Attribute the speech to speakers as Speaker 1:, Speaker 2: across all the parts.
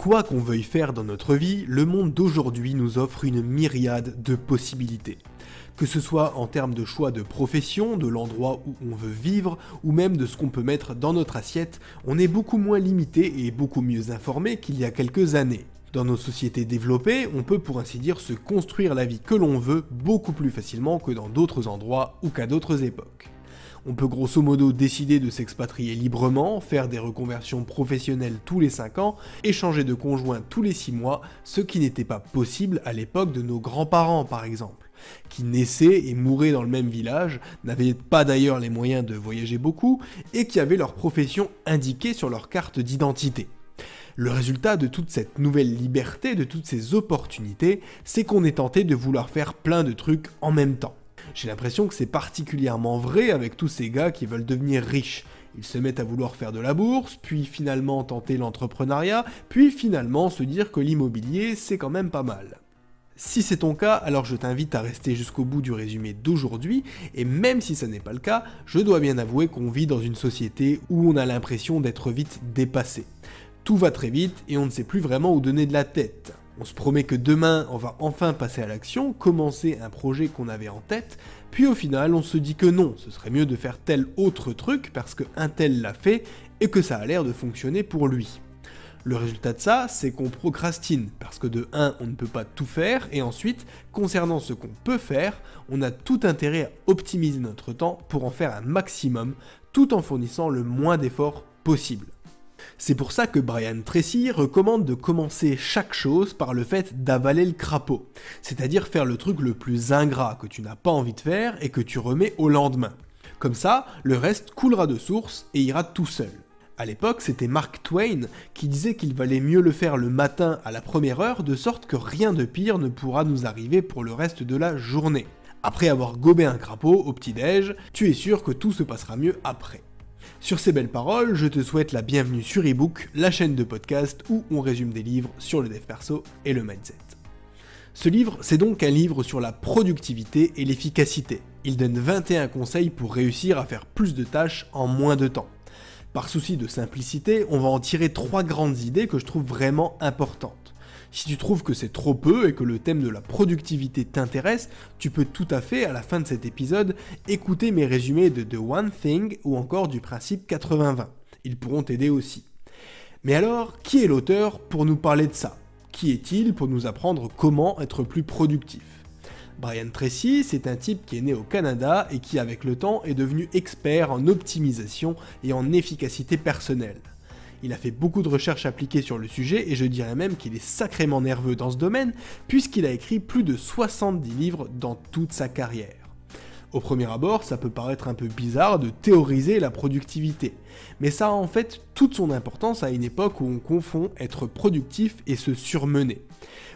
Speaker 1: Quoi qu'on veuille faire dans notre vie, le monde d'aujourd'hui nous offre une myriade de possibilités. Que ce soit en termes de choix de profession, de l'endroit où on veut vivre, ou même de ce qu'on peut mettre dans notre assiette, on est beaucoup moins limité et beaucoup mieux informé qu'il y a quelques années. Dans nos sociétés développées, on peut pour ainsi dire se construire la vie que l'on veut beaucoup plus facilement que dans d'autres endroits ou qu'à d'autres époques. On peut grosso modo décider de s'expatrier librement, faire des reconversions professionnelles tous les 5 ans et changer de conjoint tous les 6 mois, ce qui n'était pas possible à l'époque de nos grands-parents par exemple, qui naissaient et mouraient dans le même village, n'avaient pas d'ailleurs les moyens de voyager beaucoup et qui avaient leur profession indiquée sur leur carte d'identité. Le résultat de toute cette nouvelle liberté, de toutes ces opportunités, c'est qu'on est tenté de vouloir faire plein de trucs en même temps. J'ai l'impression que c'est particulièrement vrai avec tous ces gars qui veulent devenir riches. Ils se mettent à vouloir faire de la bourse, puis finalement tenter l'entrepreneuriat, puis finalement se dire que l'immobilier c'est quand même pas mal. Si c'est ton cas, alors je t'invite à rester jusqu'au bout du résumé d'aujourd'hui, et même si ça n'est pas le cas, je dois bien avouer qu'on vit dans une société où on a l'impression d'être vite dépassé. Tout va très vite et on ne sait plus vraiment où donner de la tête. On se promet que demain, on va enfin passer à l'action, commencer un projet qu'on avait en tête, puis au final, on se dit que non, ce serait mieux de faire tel autre truc parce qu'un tel l'a fait et que ça a l'air de fonctionner pour lui. Le résultat de ça, c'est qu'on procrastine, parce que de 1, on ne peut pas tout faire, et ensuite, concernant ce qu'on peut faire, on a tout intérêt à optimiser notre temps pour en faire un maximum, tout en fournissant le moins d'efforts possible. C'est pour ça que Brian Tracy recommande de commencer chaque chose par le fait d'avaler le crapaud, c'est-à-dire faire le truc le plus ingrat que tu n'as pas envie de faire et que tu remets au lendemain. Comme ça, le reste coulera de source et ira tout seul. À l'époque, c'était Mark Twain qui disait qu'il valait mieux le faire le matin à la première heure, de sorte que rien de pire ne pourra nous arriver pour le reste de la journée. Après avoir gobé un crapaud au petit-déj, tu es sûr que tout se passera mieux après. Sur ces belles paroles, je te souhaite la bienvenue sur eBook, la chaîne de podcast où on résume des livres sur le dev perso et le mindset. Ce livre, c'est donc un livre sur la productivité et l'efficacité. Il donne 21 conseils pour réussir à faire plus de tâches en moins de temps. Par souci de simplicité, on va en tirer 3 grandes idées que je trouve vraiment importantes. Si tu trouves que c'est trop peu et que le thème de la productivité t'intéresse, tu peux tout à fait, à la fin de cet épisode, écouter mes résumés de The One Thing ou encore du principe 80-20. Ils pourront t'aider aussi. Mais alors, qui est l'auteur pour nous parler de ça ? Qui est-il pour nous apprendre comment être plus productif ? Brian Tracy, c'est un type qui est né au Canada et qui, avec le temps, est devenu expert en optimisation et en efficacité personnelle. Il a fait beaucoup de recherches appliquées sur le sujet et je dirais même qu'il est sacrément nerveux dans ce domaine puisqu'il a écrit plus de 70 livres dans toute sa carrière. Au premier abord, ça peut paraître un peu bizarre de théoriser la productivité, mais ça a en fait toute son importance à une époque où on confond être productif et se surmener,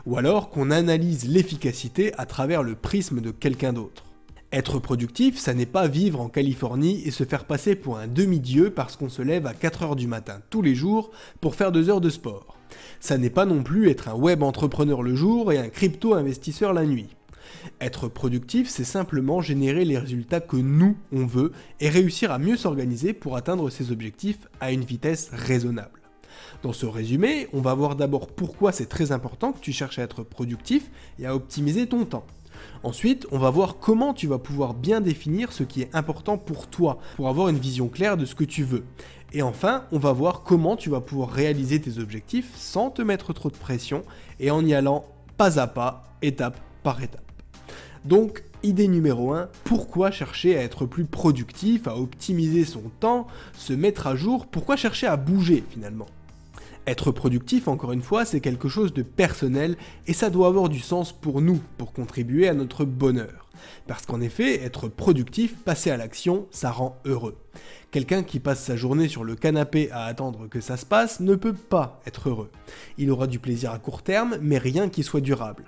Speaker 1: ou alors qu'on analyse l'efficacité à travers le prisme de quelqu'un d'autre. Être productif, ça n'est pas vivre en Californie et se faire passer pour un demi-dieu parce qu'on se lève à 4h du matin tous les jours pour faire 2 heures de sport. Ça n'est pas non plus être un web entrepreneur le jour et un crypto-investisseur la nuit. Être productif, c'est simplement générer les résultats que nous, on veut et réussir à mieux s'organiser pour atteindre ses objectifs à une vitesse raisonnable. Dans ce résumé, on va voir d'abord pourquoi c'est très important que tu cherches à être productif et à optimiser ton temps. Ensuite, on va voir comment tu vas pouvoir bien définir ce qui est important pour toi, pour avoir une vision claire de ce que tu veux. Et enfin, on va voir comment tu vas pouvoir réaliser tes objectifs sans te mettre trop de pression et en y allant pas à pas, étape par étape. Donc, idée numéro 1, pourquoi chercher à être plus productif, à optimiser son temps, se mettre à jour, pourquoi chercher à bouger finalement ? Être productif, encore une fois, c'est quelque chose de personnel et ça doit avoir du sens pour nous, pour contribuer à notre bonheur. Parce qu'en effet, être productif, passer à l'action, ça rend heureux. Quelqu'un qui passe sa journée sur le canapé à attendre que ça se passe ne peut pas être heureux. Il aura du plaisir à court terme, mais rien qui soit durable.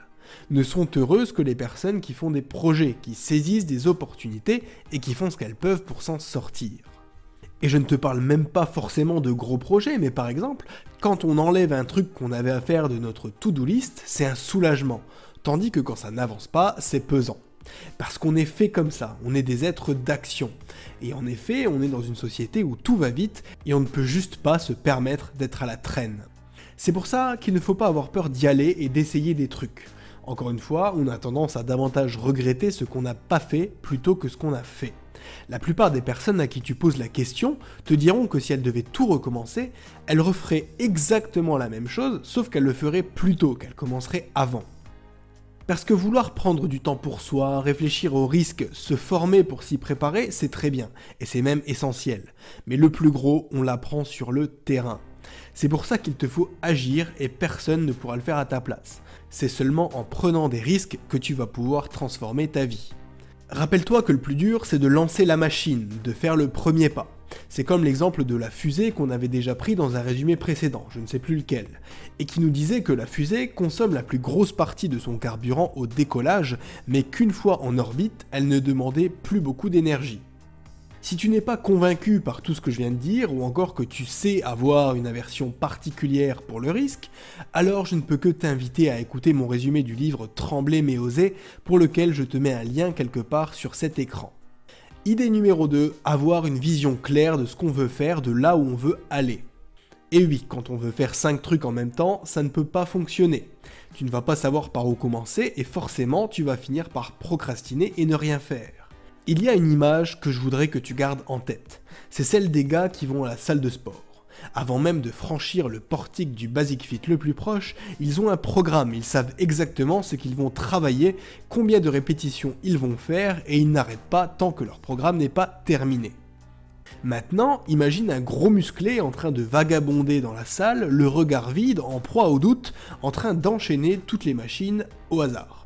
Speaker 1: Ne sont heureuses que les personnes qui font des projets, qui saisissent des opportunités et qui font ce qu'elles peuvent pour s'en sortir. Et je ne te parle même pas forcément de gros projets, mais par exemple, quand on enlève un truc qu'on avait à faire de notre to-do list, c'est un soulagement, tandis que quand ça n'avance pas, c'est pesant. Parce qu'on est fait comme ça, on est des êtres d'action. Et en effet, on est dans une société où tout va vite et on ne peut juste pas se permettre d'être à la traîne. C'est pour ça qu'il ne faut pas avoir peur d'y aller et d'essayer des trucs. Encore une fois, on a tendance à davantage regretter ce qu'on n'a pas fait plutôt que ce qu'on a fait. La plupart des personnes à qui tu poses la question te diront que si elles devaient tout recommencer, elles referaient exactement la même chose, sauf qu'elles le feraient plus tôt, qu'elles commenceraient avant. Parce que vouloir prendre du temps pour soi, réfléchir aux risques, se former pour s'y préparer, c'est très bien, et c'est même essentiel. Mais le plus gros, on l'apprend sur le terrain. C'est pour ça qu'il te faut agir et personne ne pourra le faire à ta place. C'est seulement en prenant des risques que tu vas pouvoir transformer ta vie. Rappelle-toi que le plus dur, c'est de lancer la machine, de faire le premier pas. C'est comme l'exemple de la fusée qu'on avait déjà pris dans un résumé précédent, je ne sais plus lequel, et qui nous disait que la fusée consomme la plus grosse partie de son carburant au décollage, mais qu'une fois en orbite, elle ne demandait plus beaucoup d'énergie. Si tu n'es pas convaincu par tout ce que je viens de dire, ou encore que tu sais avoir une aversion particulière pour le risque, alors je ne peux que t'inviter à écouter mon résumé du livre Trembler mais oser, pour lequel je te mets un lien quelque part sur cet écran. Idée numéro 2, avoir une vision claire de ce qu'on veut faire, de là où on veut aller. Et oui, quand on veut faire 5 trucs en même temps, ça ne peut pas fonctionner. Tu ne vas pas savoir par où commencer, et forcément tu vas finir par procrastiner et ne rien faire. Il y a une image que je voudrais que tu gardes en tête. C'est celle des gars qui vont à la salle de sport. Avant même de franchir le portique du Basic Fit le plus proche, ils ont un programme, ils savent exactement ce qu'ils vont travailler, combien de répétitions ils vont faire, et ils n'arrêtent pas tant que leur programme n'est pas terminé. Maintenant, imagine un gros musclé en train de vagabonder dans la salle, le regard vide, en proie au doute, en train d'enchaîner toutes les machines au hasard.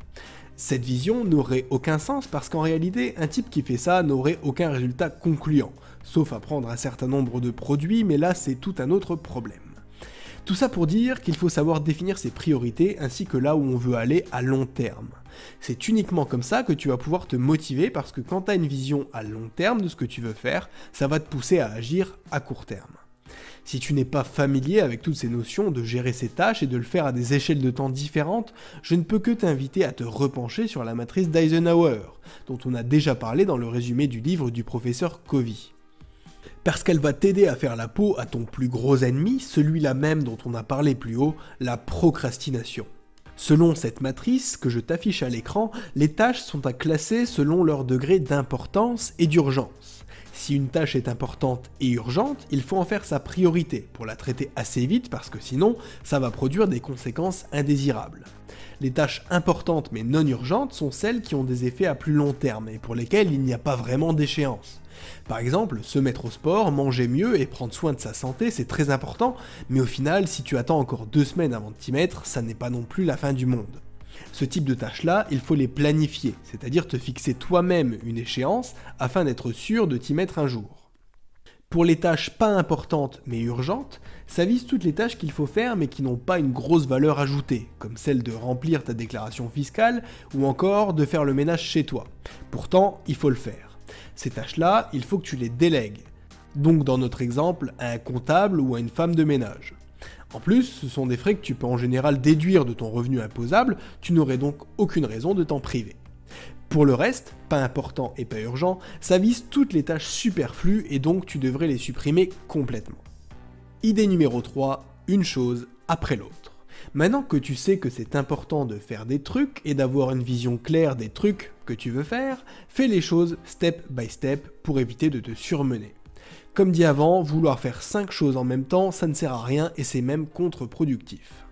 Speaker 1: Cette vision n'aurait aucun sens parce qu'en réalité, un type qui fait ça n'aurait aucun résultat concluant, sauf à prendre un certain nombre de produits, mais là c'est tout un autre problème. Tout ça pour dire qu'il faut savoir définir ses priorités ainsi que là où on veut aller à long terme. C'est uniquement comme ça que tu vas pouvoir te motiver parce que quand tu as une vision à long terme de ce que tu veux faire, ça va te pousser à agir à court terme. Si tu n'es pas familier avec toutes ces notions de gérer ses tâches et de le faire à des échelles de temps différentes, je ne peux que t'inviter à te repencher sur la matrice d'Eisenhower, dont on a déjà parlé dans le résumé du livre du professeur Covey. Parce qu'elle va t'aider à faire la peau à ton plus gros ennemi, celui-là même dont on a parlé plus haut, la procrastination. Selon cette matrice que je t'affiche à l'écran, les tâches sont à classer selon leur degré d'importance et d'urgence. Si une tâche est importante et urgente, il faut en faire sa priorité pour la traiter assez vite parce que sinon, ça va produire des conséquences indésirables. Les tâches importantes mais non urgentes sont celles qui ont des effets à plus long terme et pour lesquelles il n'y a pas vraiment d'échéance. Par exemple, se mettre au sport, manger mieux et prendre soin de sa santé, c'est très important, mais au final, si tu attends encore 2 semaines avant de t'y mettre, ça n'est pas non plus la fin du monde. Ce type de tâches-là, il faut les planifier, c'est-à-dire te fixer toi-même une échéance afin d'être sûr de t'y mettre un jour. Pour les tâches pas importantes mais urgentes, ça vise toutes les tâches qu'il faut faire mais qui n'ont pas une grosse valeur ajoutée, comme celle de remplir ta déclaration fiscale ou encore de faire le ménage chez toi. Pourtant, il faut le faire. Ces tâches-là, il faut que tu les délègues. Donc dans notre exemple, à un comptable ou à une femme de ménage. En plus, ce sont des frais que tu peux en général déduire de ton revenu imposable, tu n'aurais donc aucune raison de t'en priver. Pour le reste, pas important et pas urgent, ça vise toutes les tâches superflues et donc tu devrais les supprimer complètement. Idée numéro 3, une chose après l'autre. Maintenant que tu sais que c'est important de faire des trucs et d'avoir une vision claire des trucs que tu veux faire, fais les choses step by step pour éviter de te surmener. Comme dit avant, vouloir faire 5 choses en même temps, ça ne sert à rien et c'est même contre-productif.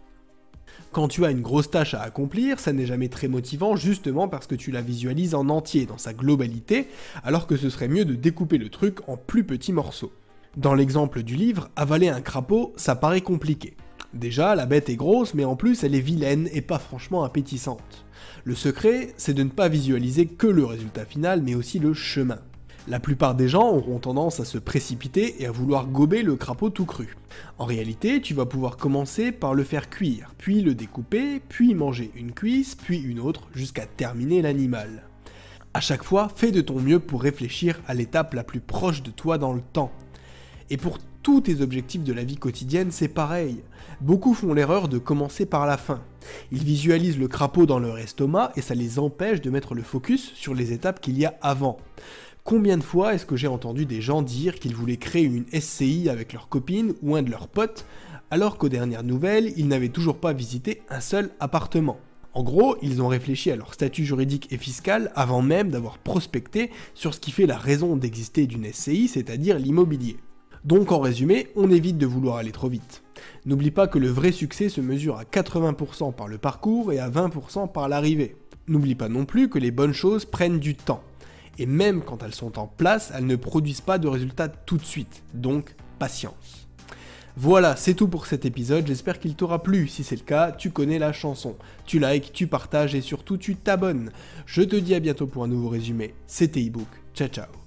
Speaker 1: Quand tu as une grosse tâche à accomplir, ça n'est jamais très motivant justement parce que tu la visualises en entier, dans sa globalité, alors que ce serait mieux de découper le truc en plus petits morceaux. Dans l'exemple du livre, avaler un crapaud, ça paraît compliqué. Déjà, la bête est grosse, mais en plus elle est vilaine et pas franchement appétissante. Le secret, c'est de ne pas visualiser que le résultat final, mais aussi le chemin. La plupart des gens auront tendance à se précipiter et à vouloir gober le crapaud tout cru. En réalité, tu vas pouvoir commencer par le faire cuire, puis le découper, puis manger une cuisse, puis une autre, jusqu'à terminer l'animal. À chaque fois, fais de ton mieux pour réfléchir à l'étape la plus proche de toi dans le temps. Et pour tous tes objectifs de la vie quotidienne, c'est pareil. Beaucoup font l'erreur de commencer par la fin. Ils visualisent le crapaud dans leur estomac et ça les empêche de mettre le focus sur les étapes qu'il y a avant. Combien de fois est-ce que j'ai entendu des gens dire qu'ils voulaient créer une SCI avec leur copine ou un de leurs potes alors qu'aux dernières nouvelles, ils n'avaient toujours pas visité un seul appartement. En gros, ils ont réfléchi à leur statut juridique et fiscal avant même d'avoir prospecté sur ce qui fait la raison d'exister d'une SCI, c'est-à-dire l'immobilier. Donc en résumé, on évite de vouloir aller trop vite. N'oublie pas que le vrai succès se mesure à 80% par le parcours et à 20% par l'arrivée. N'oublie pas non plus que les bonnes choses prennent du temps. Et même quand elles sont en place, elles ne produisent pas de résultats tout de suite. Donc, patience. Voilà, c'est tout pour cet épisode, j'espère qu'il t'aura plu. Si c'est le cas, tu connais la chanson. Tu likes, tu partages et surtout tu t'abonnes. Je te dis à bientôt pour un nouveau résumé. C'était ebook. Ciao ciao.